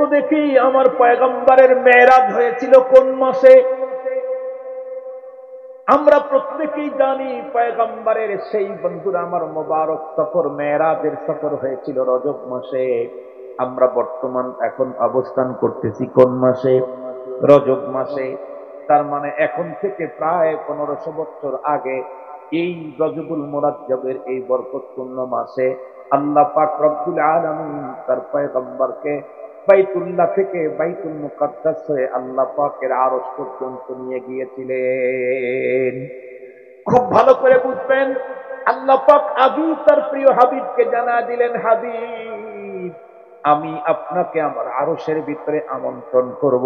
তো দেখি আমার পয়গম্বরের মেরাজ হয়েছিল কোন মাসে? আমরা প্রত্যেকেই জানি পয়গম্বরের সেই বন্ধুরা আমার মোবারক সফর মেরাজের সফর হয়েছিল রজব মাসে। আমরা বর্তমান এখন অবস্থান করতেছি কোন মাসে? রজব মাসে। তার মানে এখন থেকে প্রায় 1500 বছর আগে এই রজবুল মুরাজ্জবের এই বরকতপূর্ণ মাসে আল্লাহ পাক রব্বুল আলামিন তার পয়গম্বরকে বাইতুল্লাহ থেকে বাইতুল মুকাদ্দাস হয়ে আল্লাহ পাকের আরশ পর্যন্ত নিয়ে গিয়েছিলেন। খুব ভালো করে বুঝবেন, আল্লাহ পাক আগে তার প্রিয় হাবিবকে জানা দিলেন, হাবিব আমি আপনাকে আমার আরশের ভিতরে আমন্ত্রণ করব।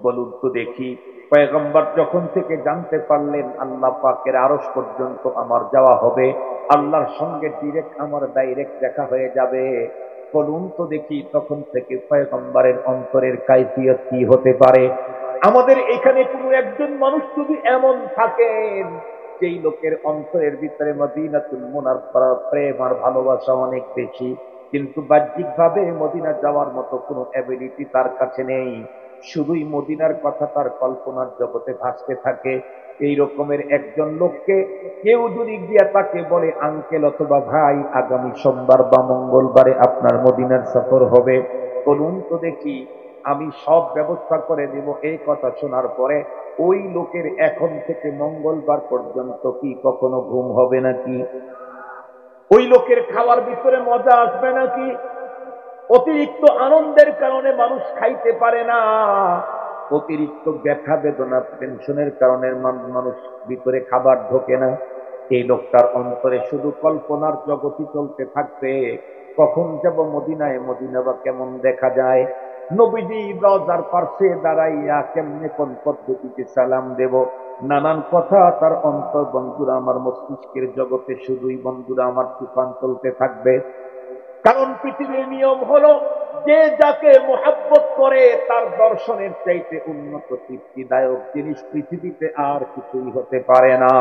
বলুন তো দেখি, পয়গম্বর যখন থেকে জানতে পারলেন আল্লাহ পাকের আরশ পর্যন্ত আমার যাওয়া হবে, আল্লাহর সঙ্গে আমার ডাইরেক্ট দেখা হয়ে যাবে, বলুন তো দেখি তখন থেকে পয়গম্বরের অন্তরের কাইফিয়ত কি হতে পারে? আমাদের এখানে কোনো একজন মানুষ যদি এমন থাকেন যেই লোকের অন্তরের ভিতরে মদিনাতুল মুনাওয়ারার প্রেম আর ভালোবাসা অনেক বেশি, কিন্তু বাহ্যিকভাবে মদিনা যাওয়ার মতো কোনো অ্যাবিলিটি তার কাছে নেই, শুধুই মদিনার কথা তার কল্পনার জগতে ভাসতে থাকে, এই রকমের একজন লোককে কেউ যদি গিয়া তাকে বলে, আঙ্কেল অথবা ভাই আগামী সোমবার বা মঙ্গলবারে আপনার মদিনার সফর হবে, বলুন তো দেখি আমি সব ব্যবস্থা করে দিব, এই কথা শোনার পরে ওই লোকের এখন থেকে মঙ্গলবার পর্যন্ত কি কখনো ঘুম হবে নাকি? ওই লোকের খাওয়ার ভিতরে মজা আসবে নাকি? অতিরিক্ত আনন্দের কারণে মানুষ খাইতে পারে না, অতিরিক্ত ব্যথা বেদনা টেনশনের কারণে মানুষ ভিতরে খাবার ঢোকে না। এই লোকটার অন্তরে শুধু কল্পনার জগৎই চলতে থাকবে, কখন যাব মদিনায়, মদিনা বা কেমন দেখা যায়, নবীজি রওজার পাশে দাঁড়াইয়া কেমনে কোন পদ্ধতিতে সালাম দেব, নানান কথা তার অন্তর বন্ধুরা আমার মস্তিষ্কের জগতে শুধুই বন্ধুরা আমার তুফান চলতে থাকবে। কারণ পৃথিবীর নিয়ম হলো, যে যাকে মোহাব্বত করে তার দর্শনের চাইতে উন্নত তৃপ্তিদায়ক জিনিস পৃথিবীতে আর কিছুই হতে পারে না।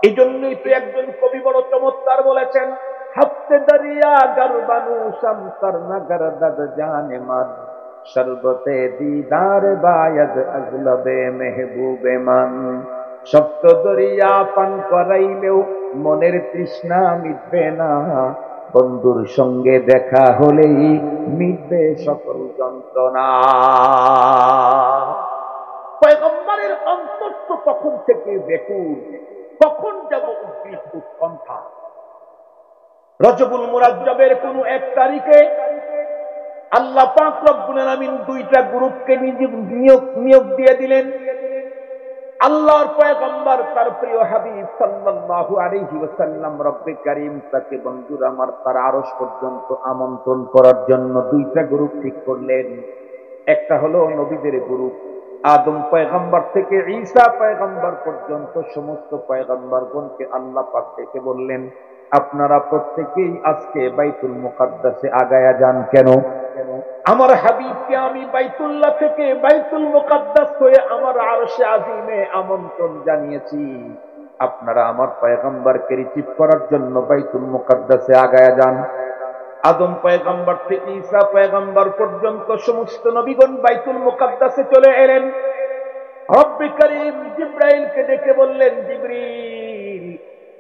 এই জন্যই তো একজন কবি বড় চমৎকার বলেছেন, হাফতে দরিয়া গরবানু শামসার নগর দদ জানে মান, শরবতে দিদার বায়দ আজলবে মেহবুবে মান। সপ্ত দরিয়া পান করাইলেও মনের তৃষ্ণা মিটবে না, বন্ধুর সঙ্গে দেখা হলেই মিটবে সকল যন্ত্রণা। পয়গম্বরের অন্তর তো তখন থেকে ব্যাকুল, কখন যাব উদ্গ্রীব উৎকণ্ঠা। রজবুল মুরাজ্জবের কোন এক তারিখে আল্লাহ পাক রব্বুল আলামিন দুইটা গ্রুপকে নিয়োগ দিয়ে দিলেন। আল্লাহর পয়গম্বর তার প্রিয় হাবিব সাল্লাল্লাহু আলাইহি ওয়াসাল্লাম রব্বে কারীম তাকে বন্ধুরা আমার তার আরশ পর্যন্ত আমন্ত্রণ করার জন্য দুইটা গ্রুপ ঠিক করলেন। একটা হলো নবীদের গ্রুপ, আদম পয়গম্বর থেকে ঈসা পয়গম্বর পর্যন্ত সমস্ত পয়গম্বরগণকে আল্লাহ পাক ডেকে বললেন, আপনারা প্রত্যেকেই আজকে বাইতুল মুকাদ্দাসে আগায়া যান। কেন? আমার হাবিবকে আমি বাইতুল্লাহ থেকে বাইতুল মুকাদ্দাস হয়ে আমার আরশে আজিমে আমন্ত্রণ জানিয়েছি, আপনারা আমার পয়গম্বরকে রিসিভ করার জন্য বাইতুল মুকাদ্দাসে আগায়া যান। আদম পয়গম্বর থেকে ঈসা পয়গম্বর পর্যন্ত সমস্ত নবীগণ বাইতুল মুকাদ্দাসে চলে এলেন। রব্বে কারীম জিবরাইলকে ডেকে বললেন, জিবরিল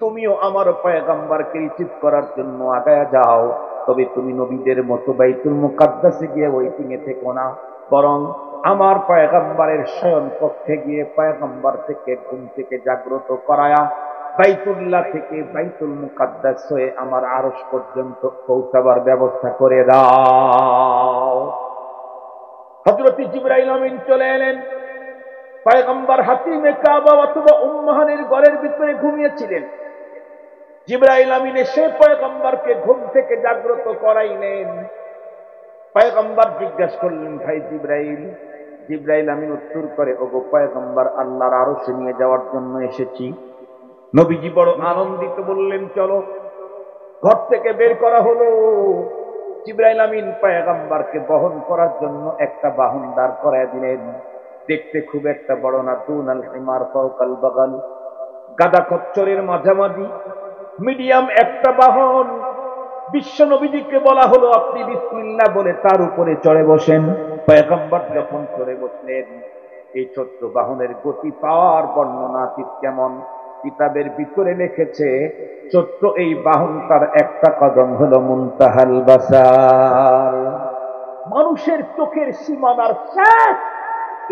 তুমিও আমার পয়গম্বরকে রিসিভ করার জন্য আগায়া যাও, তবে তুমি নবীদের মতো বাইতুল মুকাদ্দাসে গিয়ে ওয়েটিং এ থেকো না, বরং আমার পয়গম্বরের শয়ন কক্ষে গিয়ে পয়গম্বর থেকে ঘুম থেকে জাগ্রত করায়া বাইতুল্লাহ থেকে বাইতুল মুকাদ্দাস হয়ে আমার আরশ পর্যন্ত পৌঁছাবার ব্যবস্থা করে দাও। হযরত জিবরাইল আমিন চলে এলেন। পয়গম্বর হাতিমে কাবা অথবা উম্মাহানির ঘরের ভিতরে ঘুমিয়েছিলেন। জিবরাইল আমিন এসে পয়গম্বরকে ঘুম থেকে জাগ্রত করাইলেন। পয়গম্বর জিজ্ঞাসা করলেন, ভাই জিবরাইল? জিবরাইল আমিন উত্তর করে, ওগো পয়গম্বর, আল্লাহর আরশে নিয়ে যাওয়ার জন্য এসেছি। নবীজি বড় আনন্দিত, বললেন চলো। ঘর থেকে বের করা হলো। জিবরাইল আমিন পয়গম্বরকে বহন করার জন্য একটা বাহন দাঁড় করায় দিলেন। দেখতে খুব একটা বড় না, দুনাল হিমার ফাওকাল বাগাল, গাদা খচ্চরের মাঝামাঝি মিডিয়াম একটা বাহন। বিশ্ব নবীজিকে বলা হলো আপনি বিসমিল্লাহ বলে তার উপরে চড়ে বসেন। পয়গম্বর যখন চড়ে বসলেন, এই ছোট্ট বাহনের গতি পাওয়ার বর্ণনা ঠিক কেমন কিতাবের ভিতরে লিখেছে, ছোট্ট এই বাহনটার একটা কদম হলো মুনতাহাল বাসার, মানুষের চোখের সীমানার শেষ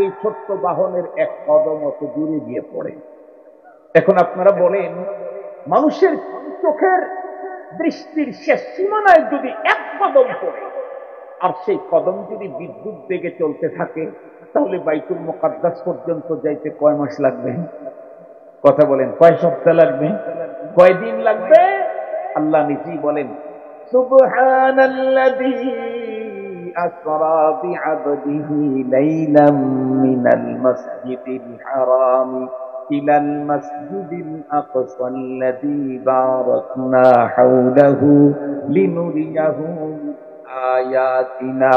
এই ছোট্ট বাহনের এক কদম অত দূরে গিয়ে পড়ে। এখন আপনারা বলেন, মানুষের চোখের দৃষ্টির শেষ সীমানায় যদি এক কদম পড়ে, আর সেই কদম যদি বিদ্যুৎ বেগে চলতে থাকে, তাহলে বাইতুল মুকাদ্দাস পর্যন্ত যাইতে কয় মাস লাগবে? কথা বলেন, কয় সপ্তাহ লাগবে? কয় দিন লাগবে? আল্লাহ নিজেই বলেন, সুবহানাল্লাযী আসরা বিআবদিহি লাইলাম মিনাল মাসজিদিল হারাম ইলাল মাসজিদিল আকসাল্লাযী বারাকনা হাওলাহু লিনুরিয়াহু আয়াতিনা।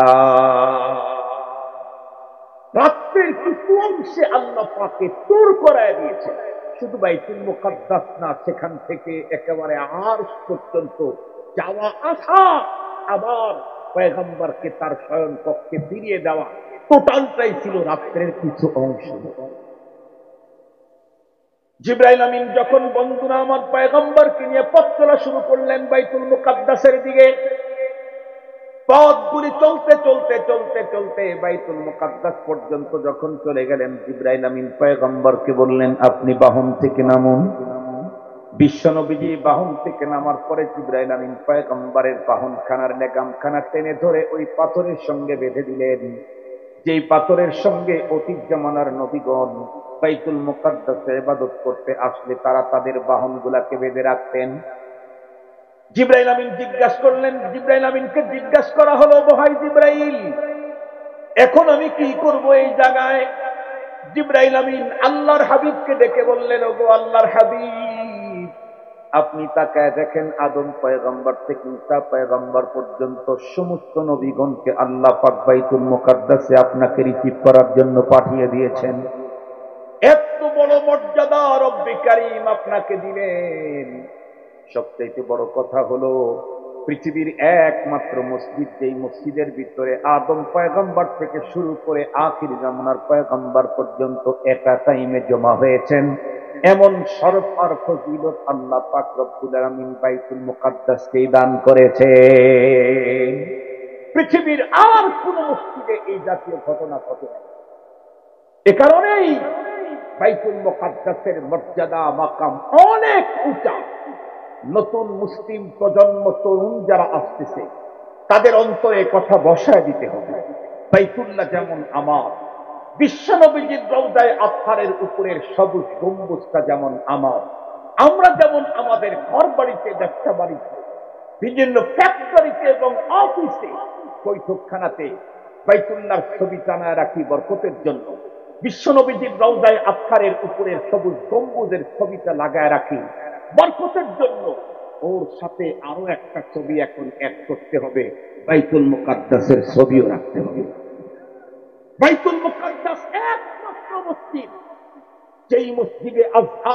রাত্রের কিছু অংশে আল্লাহ পাকে দূর করায় দিয়েছে, শুধু বাইতুল মুকাদ্দাস না, সেখান থেকে একেবারে আরশ পর্যন্ত যাওয়া আসা, আবার পয়গম্বরকে তার শয়ন কক্ষে ফিরিয়ে দেওয়া, টোটালটাই ছিল রাত্রের কিছু অংশ। জিবরাইল আমিন যখন বন্ধুরা আমার পয়গম্বরকে নিয়ে পথ চলা শুরু করলেন বাইতুল মুকাদ্দাসের দিকে, পথগুলি চলতে চলতে চলতে চলতে বাইতুল মুকাদ্দাস পর্যন্ত যখন চলে গেলেন, জিবরাইল আমিন পয়গম্বরকে বললেন, আপনি বাহন থেকে নামুন। বিশ্বনবীজি বাহন থেকে নামার পরে জিবরাইল আমিন পয়গম্বরের বাহনখানার লেগামখানা টেনে ধরে ওই পাথরের সঙ্গে বেঁধে দিলেন, যেই পাথরের সঙ্গে অতীত জামানার নবীগণ বাইতুল মুকাদ্দাসে ইবাদত করতে আসলে তারা তাদের বাহনগুলাকে বেঁধে রাখতেন। জিবরাইল আমিন জিজ্ঞাসা করলেন, জিবরাইল আমিনকে জিজ্ঞাসা করা হলো, ভাই জিবরাইল, এখন আমি কি করব এই জায়গায়? জিবরাইল আমিন আল্লাহর হাবিবকে ডেকে বললেন, ওগো আল্লাহর হাবিব, আপনি তাকায় দেখেন, আদম পয়গম্বর থেকে ঈসা পয়গম্বর পর্যন্ত সমস্ত নবীগণকে আল্লাহ পাক বাইতুল মুকাদ্দাসে আপনাকে রিসিভ করার জন্য পাঠিয়ে দিয়েছেন। এত বড় মর্যাদা রব্বে কারীম আপনাকে দিলেন। সবচাইতে বড় কথা হলো, পৃথিবীর একমাত্র মসজিদ, যেই মসজিদের ভিতরে আদম পয়গম্বর থেকে শুরু করে আখির জামানার পয়গম্বর পর্যন্ত একটা টাইমে জমা হয়েছেন, এমন শরফ আর ফজিলত আল্লাহ পাক রব্বুল আলামিন বাইতুল মুকাদ্দাসকে দান করেছে। পৃথিবীর আর কোন মসজিদে এই জাতীয় ঘটনা ঘটে না। এ কারণেই বাইতুল মুকাদ্দাসের মর্যাদা মাকাম অনেক উঁচা। নতুন মুসলিম প্রজন্ম, তরুণ যারা আসতেছে, তাদের অন্তরে কথা বসায় দিতে হবে, বাইতুল্লাহ যেমন আমার, বিশ্বনবীজির রওজায়ে আতহারের উপরের সবুজ গম্বুজটা যেমন আমার, আমরা যেমন আমাদের ঘর বাড়িতে, ব্যবসা বাড়িতে, বিভিন্ন ফ্যাক্টরিতে এবং অফিসে, বৈঠকখানাতে বাইতুল্লাহর ছবি টানায় রাখি বরকতের জন্য, বিশ্বনবীজির রওজায়ে আতহারের উপরের সবুজ গম্বুজের ছবিটা লাগায় রাখি বরকতের জন্য। ওর সাথে আরো একটা ছবি এখন অ্যাড করতে হবে, বাইতুল মুকাদ্দাসের ছবিও রাখতে হবে। বাইতুল মুকাদ্দাস একমাত্র মসজিদ, যেই মসজিদে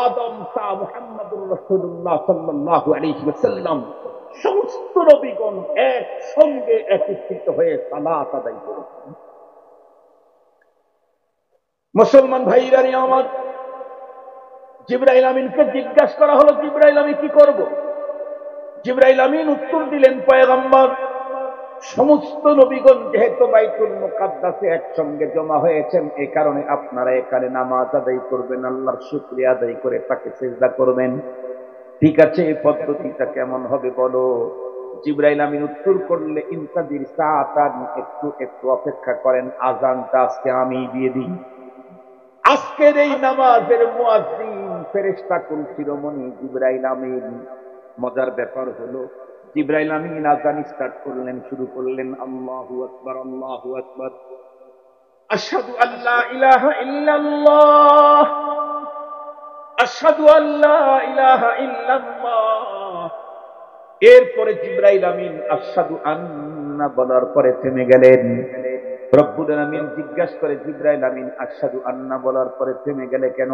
আদম তা মুহাম্মদুর রাসূলুল্লাহ সাল্লাল্লাহু আলাইহি ওয়াসাল্লাম সমস্ত নবীগণ একসঙ্গে একত্রিত হয়ে সালাত আদায় করেছেন। মুসলমান ভাইরা আমার, জিবরাইল আমিনকে জিজ্ঞাসা করা হলো, জিবরাইল আমি কি করব? জিবরাইল আমিন উত্তর দিলেন, পয়গম্বর, সমস্ত নবীগণ যেহেতু বাইতুল মুকাদ্দাসে একসঙ্গে জমা হয়েছেন, এই কারণে আপনারা এখানে নামাজ আদায় করবেন, আল্লাহর শুকরিয়া আদায় করে তাকে সিজদা করবেন। ঠিক আছে, এই পদ্ধতিটা কেমন হবে বলো? জিবরাইল আমিন উত্তর করলে, ইনতাজির সাআতান, একটু একটু অপেক্ষা করেন, আযানটা আজকে আমি দিয়ে দিই। আজকের এই নামাজের মুয়াজ্জিন ফেরেশতা কুল শিরোমণি জিবরাইল আমিন। মজার ব্যাপার হলো, জিবরাইল আমিন আযান স্টার্ট করলেন, শুরু করলেন, আল্লাহু আকবার, আল্লাহু আকবার, আশহাদু আল্লা ইলাহা ইল্লাল্লাহ, আশহাদু আল্লা ইলাহা ইল্লাল্লাহ। এরপরে জিবরাইল আমিন আশহাদু আন্না বলার পরে থেমে গেলেন। রব্বুল আলামিন জিজ্ঞাসা করে, জিবরাইল আমিন আশহাদু আন্না বলার পরে থেমে গেলে কেন?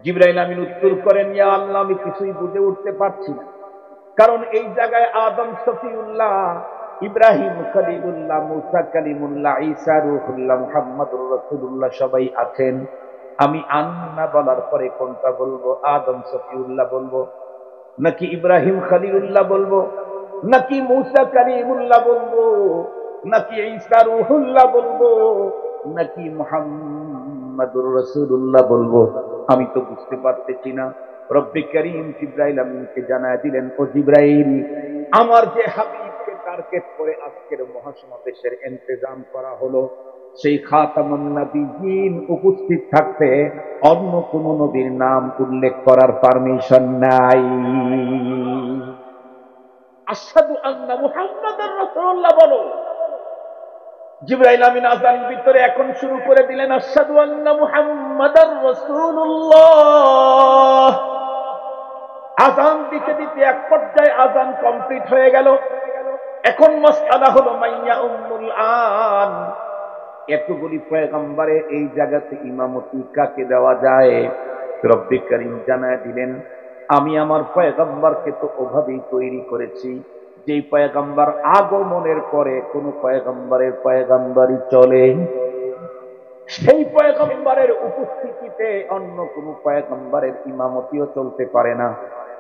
জিবরাইল আমিন উত্তর করেন, ইয়া আল্লাহ, আমি কিছুই বুঝে উঠতে পারছি না। কারণ এই জায়গায় আদম সফিউল্লাহ, ইব্রাহিম খলিলুল্লাহ, মুসা কালিমুল্লাহ, ঈসা রূহুল্লাহ, মুহাম্মদুর রাসূলুল্লাহ সবাই আছেন। আমি আন্না বলার পরে কোনটা বলবো? আদম সফিউল্লাহ বলবো, নাকি ইব্রাহিম খলিলুল্লাহ বলবো, নাকি মুসা কালিমুল্লাহ বলবো, নাকি ঈসা রূহুল্লাহ বলবো, নাকি মুহাম্মাদুর রাসূলুল্লাহ বলবো? আমি তো বুঝতে পারতেছি না। রব্বে করিম জিবরাইল আমিনকে জানায় দিলেন, ও জিবরাইল, আমার যে হাবিবকে টার্গেট করে আজকের মহাসমাবেশের ইন্তজাম করা হলো, সেই খাতামুন নবিয়্যিন উপস্থিত থাকতে অন্য কোন নবীর নাম উল্লেখ করার পারমিশন নাই। আশহাদু আন্না মুহাম্মাদার রাসূলুল্লাহ বলো। জিবরাইল আমিন আযান ভিতরে এখন শুরু করে দিলেন, আশহাদু আন্না মুহাম্মাদার রাসূলুল্লাহ। আযান দিতে দিতে এক পর্যায়ে আযান কমপ্লিট হয়ে গেল। এখন মাসআলা হলো মাইয়া উম্মুল আন, এতগুলি পয়গম্বরে এই জায়গাতে ইমামতি কাকে দেওয়া যায়? রব্বে করিম জানায় দিলেন, আমি আমার পয়গম্বরকে তো ওভাবেই তৈরি করেছি, যেই পয়গম্বর আগমনের পরে কোন পয়গম্বরের পয়গম্বরই চলে, সেই পয়গম্বরের উপস্থিতিতে অন্য কোন পয়গম্বরের ইমামতিও চলতে পারে না।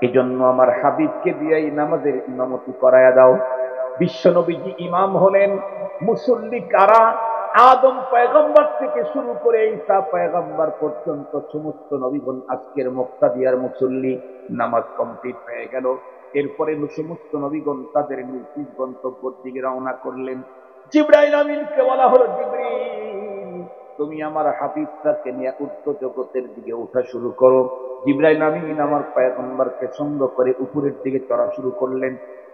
এজন্য আমার হাবিবকে দিয়েই নামাজের ইমামতি করায়া দাও। বিশ্বনবীজি ইমাম হলেন, মুসল্লি কারা? আদম পয়গম্বর থেকে শুরু করে ঈসা পয়গম্বর পর্যন্ত সমস্ত নবীগণ আজকের মুক্তাদিয়ার মুসল্লি। নামাজ কমপ্লিট হয়ে গেল। এরপরে সমস্ত নবীগণ তাদের নিজ নিজ গন্তব্যের দিকে রওনা করলেন। জিবরাইল আমিনকে বলা হলো, জিবরিল, তুমি আমার হাবিবকে নিয়ে উচ্চ জগতের দিকে ওঠা শুরু করো। জিবরাইল আমিন আমার পয়গম্বরকে সঙ্গ করে উপরের দিকে চড়া শুরু করলেন।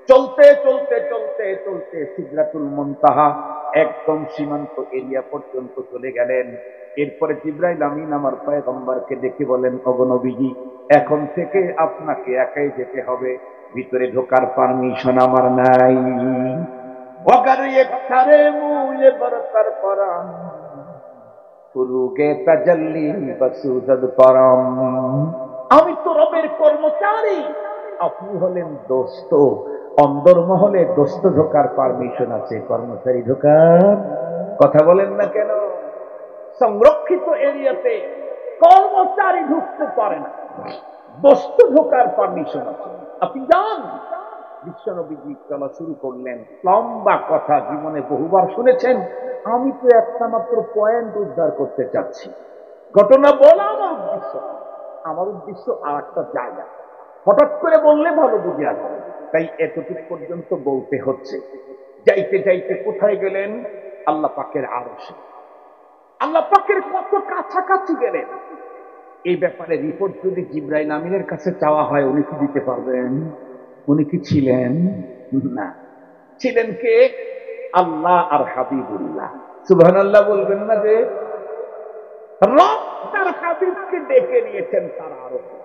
চলতে চলতে চলতে চলতে সিদরাতুল মুনতাহা, একদম সীমান্ত এরিয়া পর্যন্ত চলে গেলেন। এরপরে জিবরাইল আমিন আমার পয়গম্বরকে দেখে বলেন, ওগো নবীজি, এখন থেকে আপনাকে একাই যেতে হবে, ভিতরে ঢোকার পারমিশন আমার নাই। ওয়াগার একসারে মুয়ে বরতার পরাম, ফুরুগে তাজাল্লি বসুদদ পরম। আমি তো রবের কর্মচারী, আপনি হলেন দোস্ত। অন্দরমহলে দোস্ত ঢোকার পারমিশন আছে, কর্মচারী ঢোকার কথা বলেন না কেন? সংরক্ষিত এরিয়াতে কর্মচারী ঢুকতে পারে না, দোস্ত ঢোকার পারমিশন আছে, আপনি যান। বিশ্বনবীজি চলা শুরু করলেন। লম্বা কথা, জীবনে বহুবার শুনেছেন। আমি তো একটা মাত্র পয়েন্ট উদ্ধার করতে চাচ্ছি। ঘটনা বলা আমার উদ্দেশ্য, আমার উদ্দেশ্য আর একটা জায়গা। হঠাৎ করে বললে ভালো বুঝে আসবে, তাই এতটুকু পর্যন্ত বলতে হচ্ছে। যাইতে যাইতে কোথায় গেলেন? আল্লাহ পাকের আরশে। আল্লাহ পাকের কত কাছাকাছি গেলেন, এই ব্যাপারে রিপোর্ট যদি জিবরাইল আমিনের কাছে চাওয়া হয়, উনি কি দিতে পারবেন? উনি কি ছিলেন? না। ছিলেন কে? আল্লাহ আর হাবিবুল্লাহ। সুবহানাল্লাহ বলবেন না? যে রব তার হাবিবকে ডেকে নিয়েছেন তার আরশে।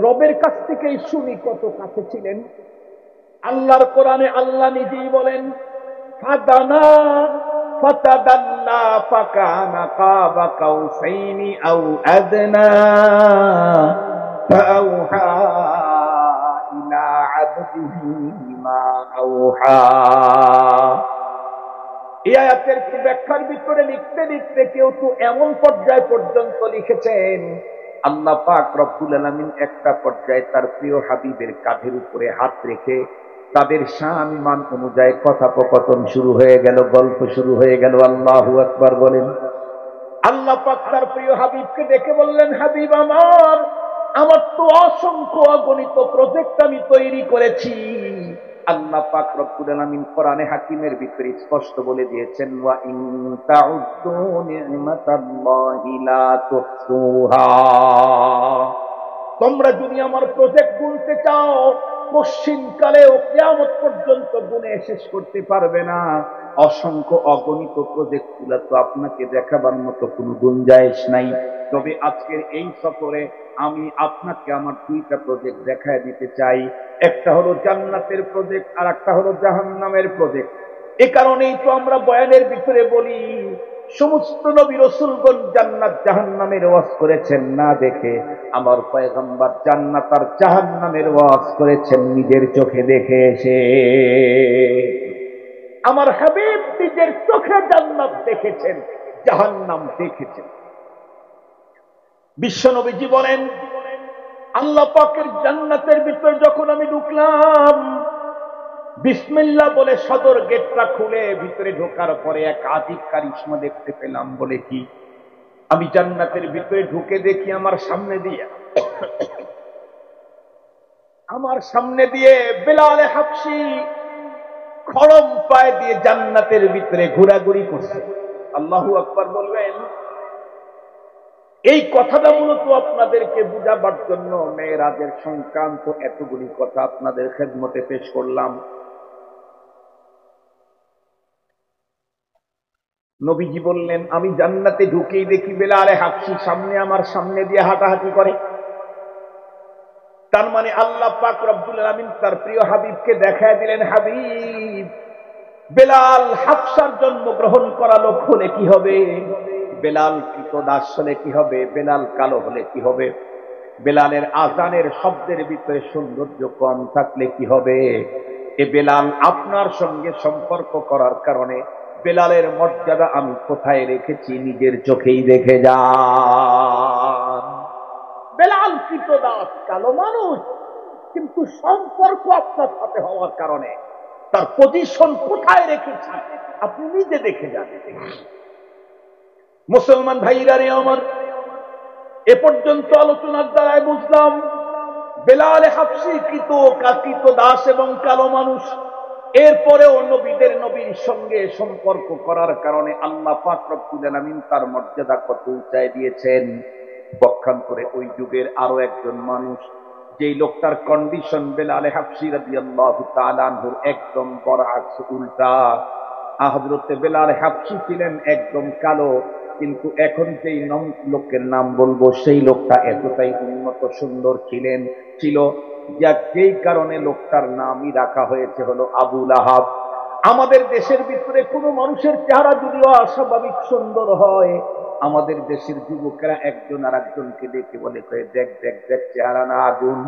রবের কাছ থেকেই শুনি কত কাছে ছিলেন। আল্লাহর কোরআনে আল্লাহ নিজেই বলেন, ফাদানা ফাতাদাল্লা ফাকানা কাবা কাউসাইনি আও আদনা ফাআউহা ইলা আবদিহি মা আওহা। এই আয়াতের ব্যাখ্যার ভিতরে লিখতে লিখতে কেউ তো এমন পর্যায় পর্যন্ত লিখেছেন, আল্লাহ পাক রব্বুল আলামিন একটা পর্যায়ে তার প্রিয় হাবিবের কাঁধের উপরে হাত রেখে তাদের শান মান অনুযায়ী কথোপকথন শুরু হয়ে গেল, গল্প শুরু হয়ে গেল। আল্লাহু আকবার বলেন। আল্লাহ পাক তার প্রিয় হাবিবকে ডেকে বললেন, হাবিব আমার, আমার তো অসংখ্য অগণিত প্রজেক্ট আমি তৈরি করেছি। আল্লাহ পাক রব্বুল আলামিন কোরআনে হাকিমের ভিতরে স্পষ্ট বলে দিয়েছেন, ওয়া ইন তাউদ্দু নি'মাতাল্লাহি লা তুহসুহা। তোমরা যদি আমার প্রজেক্ট গুনতে চাও, পশ্চিমকালেও কিয়ামত পর্যন্ত গুনে শেষ করতে পারবে না। অসংখ্য অগণিত প্রজেক্ট গুলা তো আপনাকে দেখাবার মতো কোনো গুঞ্জাইশ নাই। তবে আজকের এই সফরে আমি আপনাকে আমার দুইটা প্রজেক্ট দেখায় দিতে চাই। একটা হলো জান্নাতের প্রজেক্ট, আর একটা হলো জাহান্নামের প্রজেক্ট। এ কারণেই তো আমরা বয়ানের ভিতরে বলি, সমস্ত নবী রাসূলগণ জান্নাত জাহান্নামের ওয়াজ করেছেন না দেখে, আমার পয়গম্বর জান্নাত আর জাহান্নামের ওয়াজ করেছেন নিজের চোখে দেখে এসে। আমার হাবিব নিজের চোখে জান্নাত দেখেছেন, জাহান্নাম দেখেছেন। বিশ্বনবীজি বলেন, আল্লাহ পাকের জান্নাতের ভিতর যখন আমি ঢুকলাম, বিসমিল্লাহ বলে সদর গেটটা খুলে ভিতরে ঢোকার পরে এক আজীব কারিশমা দেখতে পেলাম। বলে কি? আমি জান্নাতের ভিতরে ঢুকে দেখি আমার সামনে দিয়ে বেলাল হাবশী খড়ম পায়ে দিয়ে জান্নাতের ভিতরে ঘোরাঘুরি করছে। আল্লাহু আকবার বলবেন। এই কথাটা মূলত আপনাদেরকে বুঝাবার জন্য মেরাজের সংক্রান্ত এতগুলি কথা আপনাদের খেদমতে পেশ করলাম। নবীজি বললেন, আমি জান্নাতে ঢুকেই দেখি বেলাল হাবশী আমার সামনে দিয়ে হাঁটাহাঁটি করে। তার মানে আল্লাহ পাক রব্বুল আলামিন তার প্রিয় হাবিবকে দেখায় দিলেন, হাবিব, বেলাল হাবশার জন্মগ্রহণ করা লোক হলে কি হবে, বেলাল কৃতদাস হলে কি হবে, বেলাল কালো হলে কি হবে, বেলালের আজানের শব্দের ভিতরে সৌন্দর্য কম থাকলে কি হবে, এ বেলাল আপনার সঙ্গে সম্পর্ক করার কারণে বেলালের মর্যাদা আমি কোথায় রেখেছি নিজের চোখেই দেখে যান। বেলাল কৃতদাস, কালো মানুষ, কিন্তু সম্পর্ক আপনার সাথে হওয়ার কারণে তার পজিশন কোথায় রেখেছি আপনি নিজে দেখে যান। মুসলমান ভাইরা রে আমার, এ পর্যন্ত আলোচনার দ্বারাই বুঝলাম বেলাল হাবশী কৃতদাস এবং কালো মানুষ। এরপরেও নবীর সঙ্গে সম্পর্ক করার কারণে আল্লাহ পাক রব্বুল আলামিন তার মর্যাদা কত উঁচায় দিয়েছেন। পক্ষান্তরে ওই যুগের আরো একজন মানুষ, যেই লোকটার কন্ডিশন বেলাল হাবশী রাদিয়াল্লাহু তাআলা আনহুর একদম বরআক্স, উল্টা। হযরত বেলাল হাবশী ছিলেন একদম কালো, কিন্তু এখন যেই লোকের নাম বলবো সেই লোকটা এতটাই উন্নত সুন্দর ছিল যেই কারণে লোকটার নামই রাখা হয়েছে হলো আবু লাহাব। আমাদের দেশের ভিতরে কোনো মানুষের চেহারা যদিও অস্বাভাবিক সুন্দর হয়, আমাদের দেশের যুবকেরা একজন আর একজনকে দেখে বলে, দেখ দেখ দেখ চেহারা না আগুন।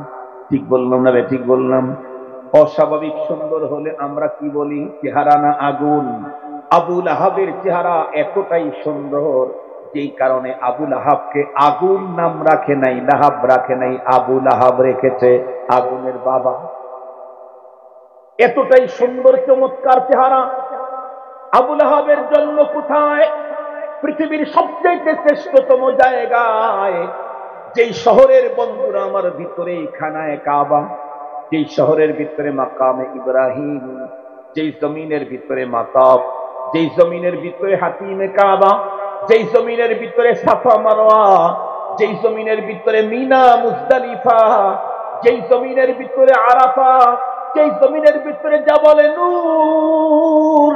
ঠিক বললাম না? ঠিক বললাম? অস্বাভাবিক সুন্দর হলে আমরা কি বলি? চেহারা না আগুন। আবু লাহাবের চেহারা এতটাই সুন্দর, যেই কারণে আবু লাহাবকে আগুন নাম রাখে নাই, লাহাব রাখে নাই, আবু লাহাব রেখেছে আগুনের বাবা। এতটাই সুন্দর চমৎকার চেহারা। আবু লাহাবের জন্ম কোথায়? পৃথিবীর সবচেয়ে শ্রেষ্ঠতম জায়গায়, যেই শহরের বন্ধুরা আমার ভিতরে খানায়ে কাবা, যেই শহরের ভিতরে মাকামে ইব্রাহিম, যেই জমিনের ভিতরে মাতাব, যেই জমিনের ভিতরে হাতিমে কাবা, যেই জমিনের ভিতরে সাফা মারওয়া, যেই জমিনের ভিতরে মিনা মুজদালিফা, যেই জমিনের ভিতরে আরাফা, যেই জমিনের ভিতরে জাবালে নূর,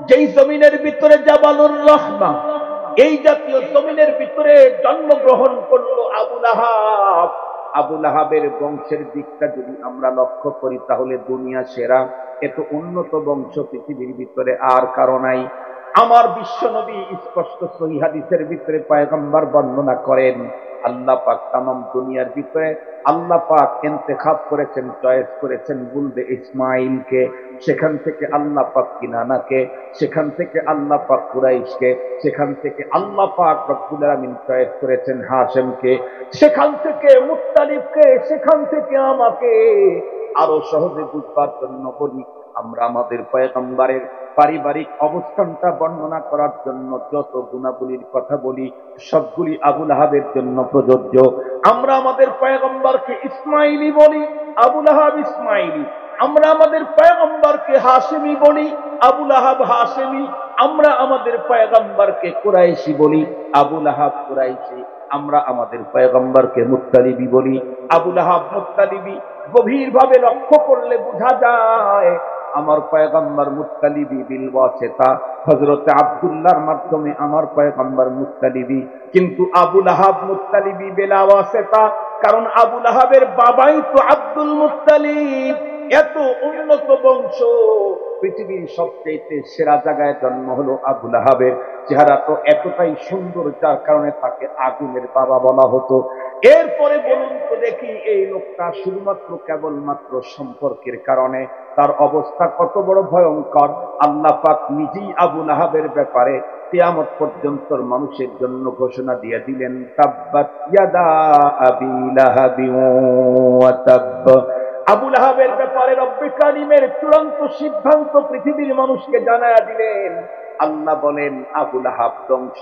যেই জমিনের ভিতরে জাবালুর রহমা, এই জাতীয় জমিনের ভিতরে জন্মগ্রহণ করলো আবু লাহাব। আবু লাহাবের বংশের দিকটা যদি আমরা লক্ষ্য করি তাহলে দুনিয়া সেরা। এত উন্নত বংশ পৃথিবীর ভিতরে আর কারো নাই। আমার বিশ্বনবী স্পষ্ট সহিহ হাদিসের ভিতরে পয়গম্বর বর্ণনা করেন, আল্লাহ পাক তামাম দুনিয়ার ভিতরে আল্লাহ পাক ইন্তেখাব করেছেন, চয়েস করেছেন বুলদে ইসমাইলকে, সেখান থেকে আল্লাহ পাক কিনানাকে, সেখান থেকে আল্লাহ পাক কুরাইশকে, সেখান থেকে আল্লাহ পাক রব্বুল আলামিন চয়েস করেছেন হাশেমকে, সেখান থেকে মুত্তালিবকে, সেখান থেকে আমাকে। আরো সহজে বুঝবার জন্য বলি, আমরা আমাদের পয়গম্বরের পারিবারিক অবস্থানটা বর্ণনা করার জন্য যত গুণাবলীর কথা বলি সবগুলি আবু লাহাবের জন্য প্রযোজ্য। আমরা আমাদের পয়গম্বরকে ইসমাইলি বলি, আবু লাহাব ইসমাইলি। আমরা আমাদের পয়গম্বরকে হাশেমি বলি, আবু লাহাব হাশেমি। আমরা আমাদের পয়গম্বরকে কুরাইশি বলি, আবু লাহাব কুরাইশি। আমরা আমাদের পয়গম্বরকে মুত্তালিবি বলি, আবু লাহাব মুত্তালিবি। গভীরভাবে লক্ষ্য করলে বোঝা যায় আমার পয়গম্বর মুত্তালিবি বিল ওয়াসিতা, হযরত আব্দুল্লাহর মাধ্যমে আমার পয়গম্বর মুত্তালিবি। কিন্তু আবু লাহাব মুত্তালিবি বিলা ওয়াসিতা, কারণ আবু লাহাবের বাবাই তো আব্দুল মুত্তালিব। এত উন্নত বংশ, পৃথিবীর সবচেয়ে সেরা জায়গায় জন্ম হলো আবু লাহাবের। চেহারা তো এতটাই সুন্দর যার কারণে তাকে আগুনের বাবা বলা হতো। এরপরে বলুন তো দেখি, এই লোকটা শুধুমাত্র কেবলমাত্র সম্পর্কের কারণে তার অবস্থা কত বড় ভয়ঙ্কর। আল্লাহ পাক নিজেই আবু লাহাবের ব্যাপারে কিয়ামত পর্যন্ত মানুষের জন্য ঘোষণা দিয়ে দিলেন, তাব্বাত ইয়াদা আবি লাহাবি ওয়া তাব। আবু লাহাবের ব্যাপারে রব্বে কারিমের চূড়ান্ত সিদ্ধান্ত পৃথিবীর মানুষকে জানায়া দিলেন। আল্লাহ বলেন আবু লাহাব ধ্বংস।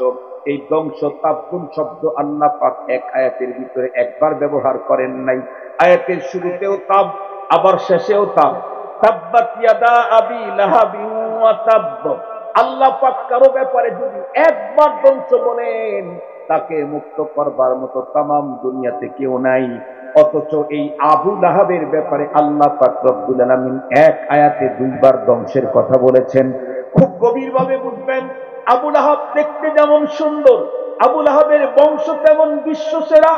এই ধ্বংস তাব্বুন শব্দ আল্লাহ পাক এক আয়াতের ভিতরে একবার ব্যবহার করেন নাই। আয়াতের শুরুতেও তাব, আবার শেষেও তাব। তাব্বাত ইয়াদা আবি লাহাবি ওয়া তাব। আল্লাহ পাক কারো ব্যাপারে যদি একবার ধ্বংস বলেন, তাকে মুক্ত করবার মতো তামাম দুনিয়াতে কেউ নাই। অথচ এই আবু লাহাবের ব্যাপারে আল্লাহ পাক রব্বুল আলামিন এক আয়াতে দুইবার ধ্বংসের কথা বলেছেন। খুব গভীরভাবে বুঝবেন। আবু লাহাব দেখতে যেমন সুন্দর, আবু লাহাবের বংশ তেমন বিশ্বসেরা,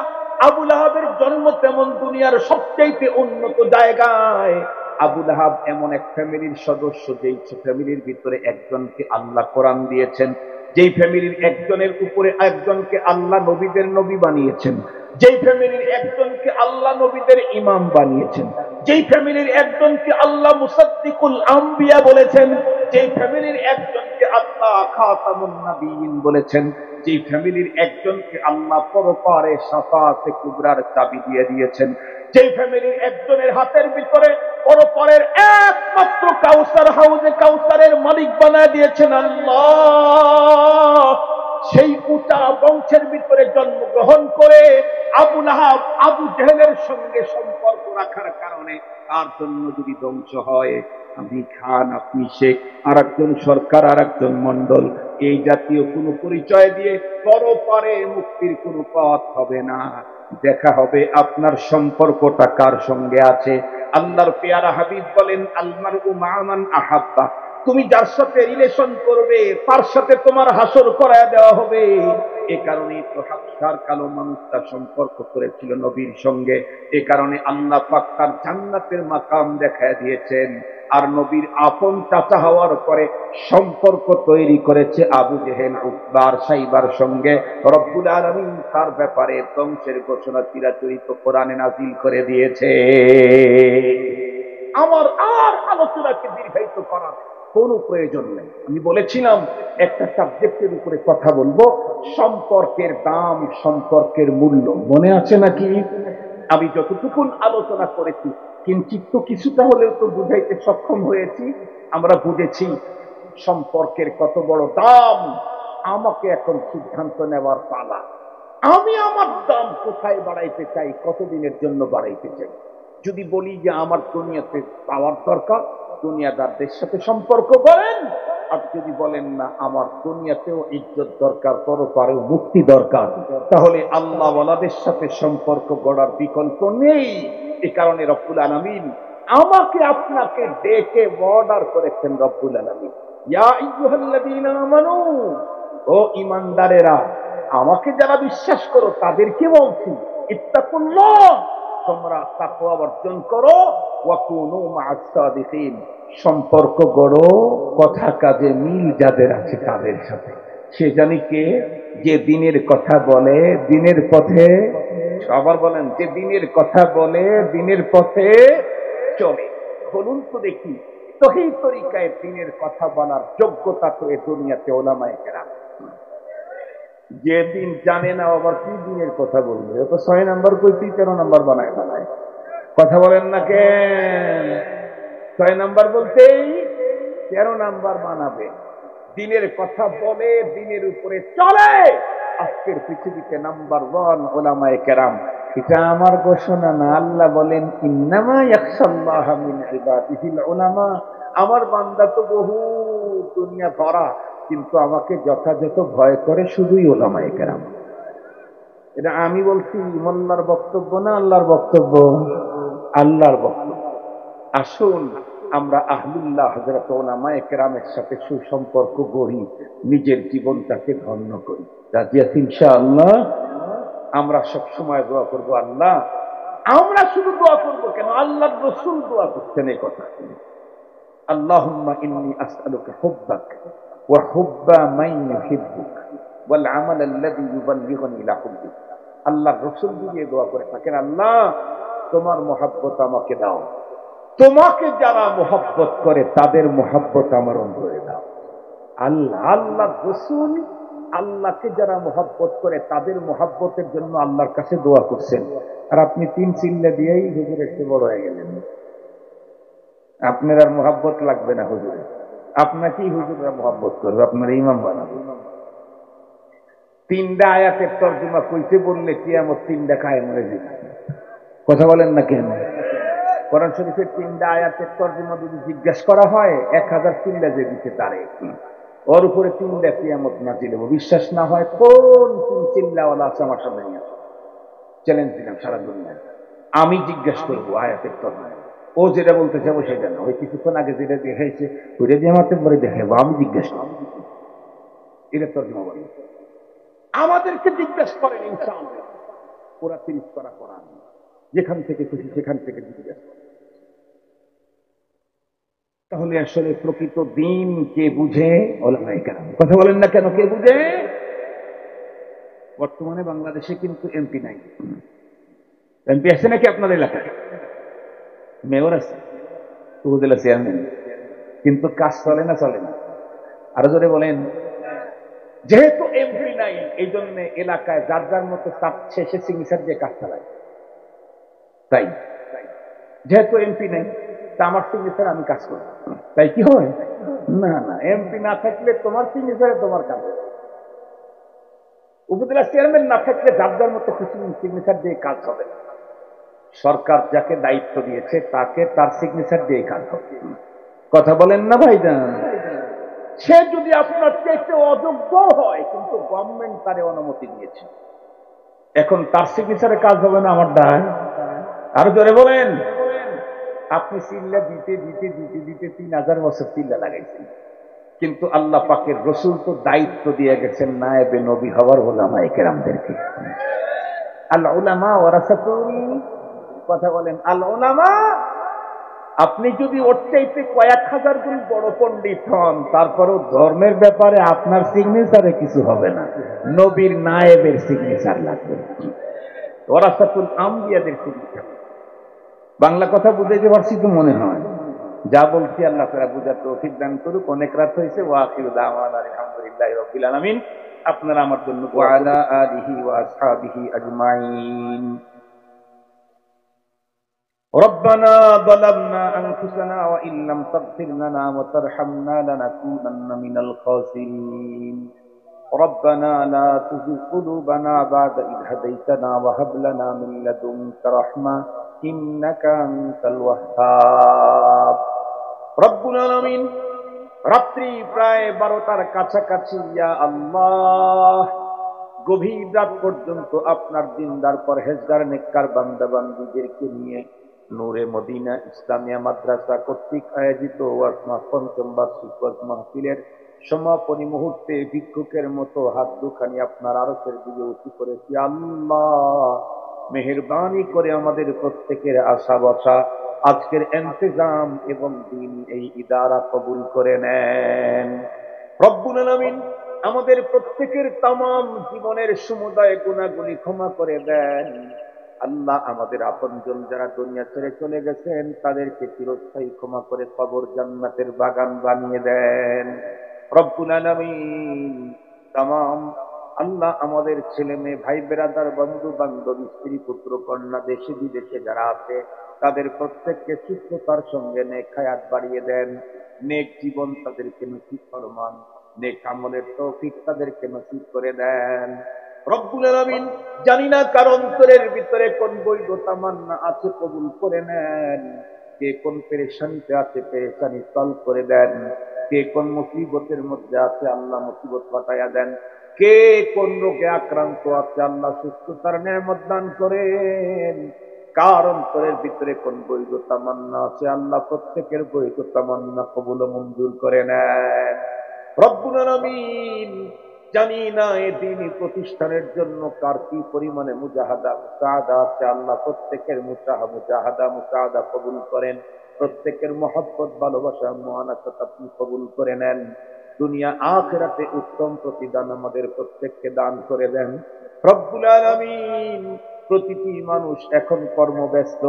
আবু লাহাবের জন্ম তেমন দুনিয়ার সবচেয়ে উন্নত জায়গায়। আবু লাহাব এমন এক ফ্যামিলির সদস্য, যেই ফ্যামিলির ভিতরে একজনকে আল্লাহ কোরআন দিয়েছেন, যেই ফ্যামিলির একজনের উপরে একজনকে আল্লাহ নবীদের নবী বানিয়েছেন, যেই ফ্যামিলির একজনকে আল্লাহ নবীদের ইমাম বানিয়েছেন, যেই ফ্যামিলির একজনকে আল্লাহ মুসাদ্দিকুল আম্বিয়া বলেছেন, যেই ফ্যামিলির একজনকে আল্লাহ খাতামুন নবিয়্যিন বলেছেন, যেই ফ্যামিলির একজনকে আল্লাহ পরপারে শাফাআতে কুবরার চাবি দিয়ে দিয়েছেন, যেই ফ্যামিলির একজনের হাতের ভিতরে পরপারের একমাত্র কাউসার হাউজে কাউসারের মালিক বানায় দিয়েছেন আল্লাহ, সেই উঁচা বংশের ভিতরে জন্মগ্রহণ করে আবু লাহাব আবু জেহেলের সঙ্গে সম্পর্ক রাখার কারণে তার জন্য যদি ধ্বংস হয়, আমি খান আপনি শেখ, আর একজন সরকার, আর একজন মন্ডল, এই জাতীয় কোন পরিচয় দিয়ে পরপারে মুক্তির কোন পথ হবে না। দেখা হবে আপনার সম্পর্কটা কার সঙ্গে আছে। আল্লাহর পেয়ারা হাবিব বলেন, আলমারউ মা মান আহাব্বা। তুমি যার সাথে রিলেশন করবে তার সাথে তোমার হাসর করায় দেওয়া হবে। এ কারণেই তো হাবশার কালো মানুষটা সম্পর্ক করেছিল নবীর সঙ্গে। এ কারণে আল্লাহ পাক তার জান্নাতের মাকাম দেখায় দিয়েছেন। আর নবীর আপন চাচা হওয়ার পরে সম্পর্ক তৈরি করেছে আবু জেহেল, উতবার, সাইবার সঙ্গে। রব্বুল আলামিন তার ব্যাপারে ধ্বংসের ঘোষণা চিরাচরিত কোরআনে নাজিল করে দিয়েছে। আমার আর আলোচনাকে দীর্ঘায়িত করার কোন প্রয়োজন নেই। আমি বলেছিলাম একটা সাবজেক্টের উপরে কথা বলবো, সম্পর্কের দাম, সম্পর্কের মূল্য। মনে আছে নাকি? আমি যতটুকু আলোচনা করেছি কিঞ্চিত তো কিছুটা হলেও তো বুঝাইতে সক্ষম হয়েছি। আমরা বুঝেছি সম্পর্কের কত বড় দাম। আমাকে এখন সিদ্ধান্ত নেওয়ার পালা। আমি আমার দাম কোথায় বাড়াইতে চাই, কতদিনের জন্য বাড়াইতে চাই। যদি বলি যে আমার দুনিয়াতে পাওয়ার দরকার, দুনিয়াদারদের সাথে সম্পর্ক করেন। আর যদি বলেন না আমার দুনিয়াতেও ইজ্জত দরকার, পরপারেও মুক্তি দরকার, তাহলে আল্লাহ ওয়ালাদের সাথে সম্পর্ক গড়ার বিকল্প নেই। এ কারণে রব্বুল আলামিন আমাকে আপনাকে ডেকে অর্ডার করেছেন। রব্বুল আলামিন, ইয়া আইয়ুহাল্লাযীনা আমানু, ও ঈমানদারেরা, আমাকে যারা বিশ্বাস করো তাদেরকে বলছি, ইত্তাকুল্লাহ, তোমরা তাকওয়া অর্জন করো, ওয়া কুনু মা'আস সাদিকিন, সম্পর্ক গড়ো কথা কাজে মিল যাদের আছে তাদের সাথে। সে জানি কে? যে দিনের কথা বলে, দিনের পথে, আবার বলেন, যে দিনের কথা বলে, দিনের পথে চলে। বলুন তো দেখি, সহিহ তরিকায় দিনের কথা বলার যোগ্যতা তো এ দুনিয়াতে উলামায়ে কেরাম। যে দিন জানে না আবার কি দিনের কথা বলবে? ও তো 6 নাম্বার কইতেই 13 নাম্বার বানায় বানায় কথা বলেন না কেন? 6 নাম্বার বলতেই 13 নাম্বার বানাবে। দিনের কথা বলে, দিনের উপরে চলে। আজকের পৃথিবীতে নাম্বার 1 উলামায়ে কেরাম। এটা আমার ঘোষণা না, আল্লাহ বলেন, ইন্নামা ইয়াখশাল্লাহা মিন ইবাদিহিল উলামা। আমার বান্দা তো বহু দুনিয়া ভরা, কিন্তু আমাকে যথাযথ ভয় করে শুধুই উলামায়ে কেরাম। এটা আমি বলছি, মোল্লার বক্তব্য না, আল্লাহর বক্তব্য? আল্লাহর বক্তব্য। আসুন আমরা আহলুল্লাহ হযরত উলামায়ে কেরামের সাথে সুসম্পর্ক গড়ি, নিজের জীবনটাকে ধন্য করি। রাজি আছি ইনশাআল্লাহ? আমরা সব সময় দোয়া করব, আল্লাহ, আমরা শুধু দোয়া করব কেন, আল্লাহর রাসূল দোয়া করছেন এই কথা। আল্লাহুম্মা ইন্নী আসআলুকা হুব্বাক ওয়া হুব্বা মান ইউহিব্বুক ওয়াল আমাল আল্লাযী ইউবাল্লিগুনি ইলা হুব্বিক। আল্লাহর রাসূল দিয়ে দোয়া করে থাকেন, আল্লাহ তোমার মহব্বত আমাকে দাও, তোমাকে যারা মহব্বত করে তাদের মহব্বত আমার অন্তরে দাও। আল্লাহ আল্লাহর রাসূল আল্লাহকে যারা মহব্বত করে তাদের মহব্বতের জন্য আল্লাহর কাছে দোয়া করছেন, আর আপনি 3 চিল্লা দিয়েই হুজুর একটু বড় হয়ে গেলেন। আপনার আর মহব্বত লাগবে না হুজুর, আপনাকেই হুজুররা মহব্বত করবে, আপনার ইমাম বানাবে। 3টা আয়াতের তর্জমা কইতে বললে কিয়ামত 3টা কায়েম হয়ে যাবে। কথা বলেন না কেন? কোরআন শরীফের 3টা আয়াতের তর্জমা যদি জিজ্ঞাসা করা হয় 1000 চিল্লা যে দিতে তারে ওর উপরে 3টা কিয়ামত নাজিল হবে। বিশ্বাস না হয় কোন 3 চিল্লাওয়ালা আছে আমার সামনে নিয়ে আসো, চ্যালেঞ্জ দিলাম সারা দুনিয়ায়, আমি জিজ্ঞাসা করবো আয়াতের তর্জমা। ও যেটা বলতে চাবো সেটা না, ওই কিছুক্ষণ আগে যেটা দেখাইছে ওইটা দিয়ে আমার পরে দেখাবো, আমি জিজ্ঞাসা করবো এটা তর্জমা বলি। আমাদেরকে জিজ্ঞাসা করেন ইনশাআল্লাহ, পুরা 30 পারা কোরআন যেখান থেকে খুশি সেখান থেকে জিজ্ঞাসা করেন। তাহলে আসলে প্রকৃত দিন কে বুঝে? ওলামায়ে কেরাম। কথা বলেন না কেন? কে বুঝে? বর্তমানে বাংলাদেশে কিন্তু এমপি নাই। এমপি আছে নাকি আপনার এলাকায়? মেয়র আছে, উপজেলা চেয়ারম্যান, কিন্তু কাজ চলে না, চলে না। আরো জোরে বলেন। যেহেতু এমপি নাই এই জন্য এলাকায় যার যার মতো চাচ্ছে সে সিগনেচার দিয়ে কাজ চালায়। তাই যেহেতু এমপি নাই তা আমার সিগনেচার আমি কাজ করব, তাই কি হয়? না না, এমপি না থাকলে তোমার সিগনেচারে তোমার কাজ হবে। উপজেলা চেয়ারম্যান না থাকলে যার যার মতো খুশি সিগনেচার দিয়ে কাজ হবে। সরকার যাকে দায়িত্ব দিয়েছে তাকে তার সিগনেচার দিয়ে কাজ হবে। কথা বলেন না ভাইজান? সে যদি আপনার চাইতে অযোগ্য হয় কিন্তু গভর্নমেন্ট তারে অনুমতি দিয়েছে, এখন তার সিগনেচারে কাজ হবে না আমার দায়? আরো জোরে বলেন। আপনি চিল্লা দিতে দিতে দিতে দিতে 3000 বছর চিল্লা লাগাইছেন, কিন্তু আল্লাহ পাকের রসুল তো দায়িত্ব দিয়ে গেছেন নায়েবে নবী হওয়ার উলামায়ে কেরামদেরকে। আল উলামা ওয়ারাসাতুল, কথা বলেন, আল উলামা। আপনি যদি ওর চাইতে কয়েক হাজার গুণ বড় পণ্ডিত হন তারপরেও ধর্মের ব্যাপারে আপনার সিগনেচারে কিছু হবে না, নবীর নায়েবের সিগনেচার লাগবে, ওয়ারাসাতুল আম্বিয়াদের সিগনেচার। বাংলা কথা বুঝাইতে পারছি তো মনে হয়? যা বলছি আল্লাহ তাআলা বুঝার তৌফিক দান করুক। অনেক রাত হয়েছে। ওয়া আখিরু দাওয়ানা আলহামদুলিল্লাহি রাব্বিল আলামিন। আপনারা আমার জন্য ওয়া আলা আলিহি ওয়া আসহাবিহি আজমাইন। ربنا ظلمنا أنفسنا وإن لم تغفر لنا وترحمنا لنكونن من الخاسرين ربنا لا تزغ قلوبنا بعد إذ هديتنا وهب لنا من لدنك رحمة إنك أنت الوهاب رب العالمين। রাত্রি প্রায় 12টার কাছাকাছি। ইয়া আল্লাহ, গভীর রাত পর্যন্ত আপনার দিনদার পরহেজগার নেককার বান্দা বান্দীদেরকে নিয়ে নূরে মদিনা ইসলামিয়া মাদ্রাসা কর্তৃক আয়োজিত ওয়াজ পঞ্চম বার্ষিক ওয়াজ মাহফিলের সমাপনী মুহূর্তে ভিক্ষুকের মতো হাত দুখানি আপনার আরশের দিকে উঁচু করেছি। আল্লাহ, মেহেরবানি করে আমাদের প্রত্যেকের আশা বসা আজকের ইন্তেজাম এবং দিন এই ইদারা কবুল করে নেন রব্বুল আলামিন। আমাদের প্রত্যেকের তামাম জীবনের সমুদায় গুনাহগুলি ক্ষমা করে দেন আল্লাহ। আমাদের আপনজন যারা দুনিয়া ছেড়ে চলে গেছেন তাদেরকে চিরস্থায়ী ক্ষমা করে কবর জান্নাতের বাগান বানিয়ে দেন রব্বুল আলামিন। তামাম আল্লাহ আমাদের ছেলে মেয়ে ভাই বেরাদার বন্ধু বান্ধব স্ত্রী পুত্র কন্যা দেশে বিদেশে যারা আছে তাদের প্রত্যেককে সুস্থতার সঙ্গে নেক হায়াত বাড়িয়ে দেন, নেক জীবন তাদেরকে নসিব ফরমান, নেক আমলের তৌফিক তাদেরকে নসিব করে দেন রব্বুল আলামিন। জানি না কার অন্তরের ভিতরে কোন বৈধ তামান্না আছে, কবুল করে নেন। কে কোন পেরেশানিতে আছে পেরেশানি সলভ করে দেন, কে কোন মুসিবতের মধ্যে আছে আল্লাহ মুসিবত কাটায়া দেন, কে কোন রোগে আক্রান্ত আছে আল্লাহ সুস্থতার নেয়ামত দান করেন। কার অন্তরের ভিতরে কোন বৈধ তামান্না আছে আল্লাহ প্রত্যেকের বৈধ তামান্না কবুল ও মঞ্জুর করে নেন রব্বুল আলামিন। জানি না এই দ্বীনি প্রতিষ্ঠানের জন্য কার কি পরিমাণে মুজাহাদা মুসাআদা আছে। আল্লাহ প্রত্যেকের মুসাআদা কবুল করেন, প্রত্যেকের মহব্বত ভালোবাসা মুআনাসাত আপনি কবুল করে নেন। দুনিয়া আখিরাতে উত্তম প্রতিদান আমাদের প্রত্যেককে দান করে দেন রব্বুল আলামিন। প্রতিটি মানুষ এখন কর্মব্যস্ত,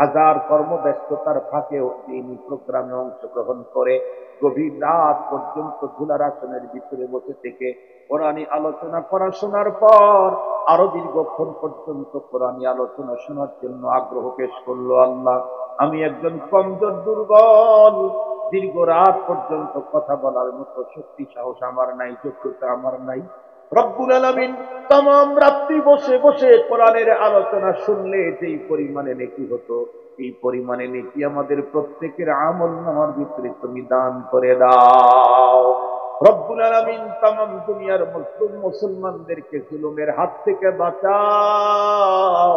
হাজার কর্মব্যস্ততার ফাঁকেও দ্বীনি প্রোগ্রামে অংশগ্রহণ করে গভীর রাত পর্যন্ত ধুলার আসনের ভিতরে বসে থেকে কোরআনী আলোচনা করা শোনার পর আরো দীর্ঘক্ষণ পর্যন্ত কোরআনী আলোচনা শোনার জন্য আগ্রহ পেশ করলো। আল্লাহ, আমি একজন কমজোর দুর্বল, দীর্ঘ রাত পর্যন্ত কথা বলার মতো শক্তি সাহস আমার নাই, যোগ্যতা আমার নাই। রব্বুল আলামিন तमाम রাত্রি বসে বসে কোরআনের আলোচনা শুনলে যেই পরিমাণে নেকি হতো, এই পরিমাণে নেকি আমাদের প্রত্যেকের আমলনামার ভিতরে তুমি দান করে দাও রব্বুল আলামিন। तमाम দুনিয়ার মুসলমানদেরকে জুলুমের হাত থেকে বাঁচাও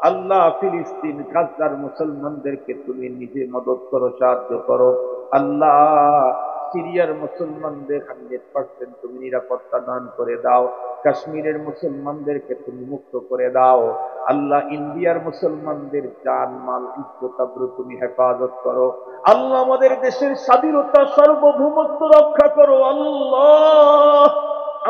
আল্লাহ। ফিলিস্তিন গাজার মুসলমানদেরকে তুমি নিজে মদদ করো, সাহায্য করো আল্লাহ। সিরিয়ার মুসলমানদের 100% তুমি নিরাপত্তা দান করে দাও। কাশ্মীরের মুসলমানদেরকে তুমি মুক্ত করে দাও আল্লাহ। ইন্ডিয়ার মুসলমানদের জান মাল ইজ্জত আবরু তুমি হেফাজত করো আল্লাহ। আমাদের দেশের স্বাধীনতা সার্বভৌমত্ব রক্ষা করো আল্লাহ।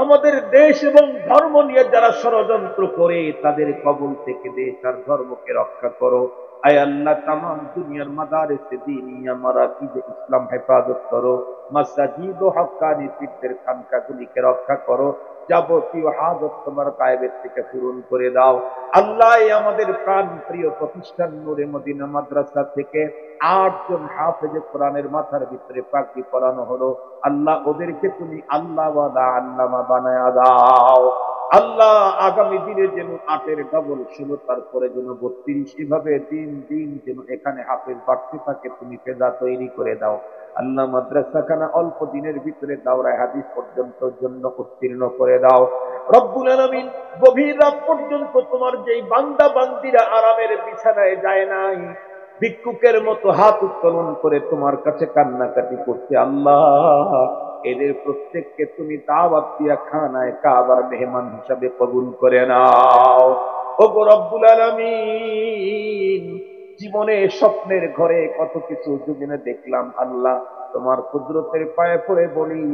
আমাদের দেশ এবং ধর্ম নিয়ে যারা ষড়যন্ত্র করে তাদের কবল থেকে দেশ আর ধর্মকে রক্ষা করো আয় আল্লাহ। तमाम দুনিয়ার মাদারিসে দ্বীনিয়া মারাকিজে ইসলাম হেফাজত করো। মাসাজিদ ও হক্কানি পীরদের খানকাগুলিকে রক্ষা করো। যাবতীয় হাজত তোমার গায়েবের থেকে পূরণ করে দাও আল্লাহ। আমাদের প্রাণ প্রিয় প্রতিষ্ঠান নূরে মদিনা মাদ্রাসা থেকে 8 জন হাফেজে কোরআনের মাথার ভিতরে পাগড়ি পরানো হলো আল্লাহ। ওদেরকে তুমি আল্লাহ ওয়ালা আল্লামা বানায়া দাও আল্লাহ। আগামী দিনে যেন 8-এর ডবল 16, তারপরে যেন 32, এভাবে দিন দিন যেন এখানে হাফেজ বাড়তে থাকে, তুমি ফেজা তৈরি করে দাও আল্লাহ। মাদ্রাসাখানা অল্প দিনের ভিতরে দাওরায়ে হাদিস পর্যন্ত জন্য উত্তীর্ণ করে দাও রব্বুল আলামিন। গভীর রাত পর্যন্ত তোমার যেই বান্দা বান্দিরা আরামের বিছানায় যায় নাই, ভিক্ষুকের মতো হাত উত্তোলন করে তোমার কাছে কান্নাকাটি করছে আল্লাহ, এদের প্রত্যেককে তুমি দাওয়াত দিয়া খানায় কাবার মেহমান হিসাবে কবুল করে নাও ওগো রব্বুল আলামিন। জীবনে স্বপ্নের ঘরে কত কিছু জীবনে দেখলাম আল্লাহ, তোমার কুদরতের পায়ে পড়ে বলি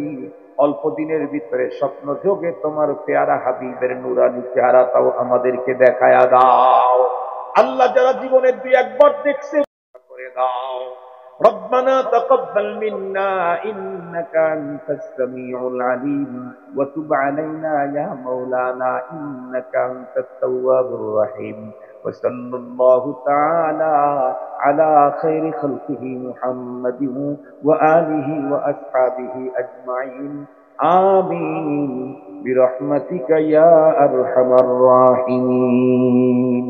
অল্প দিনের ভিতরে স্বপ্ন যোগে তোমার পেয়ারা হাবিবের নুরানি চেহারাটাও আমাদেরকে দেখায়া দাও আল্লাহ। যারা জীবনে 2-1 বার দেখছে করে দাও। ربنا تقبل منا إنك أنت السميع العليم وتب علينا يا مولانا إنك أنت التواب الرحيم وصلى الله تعالى على خير خلقه محمد وآله وأصحابه أجمعين آمين برحمتك يا أرحم الراحمين.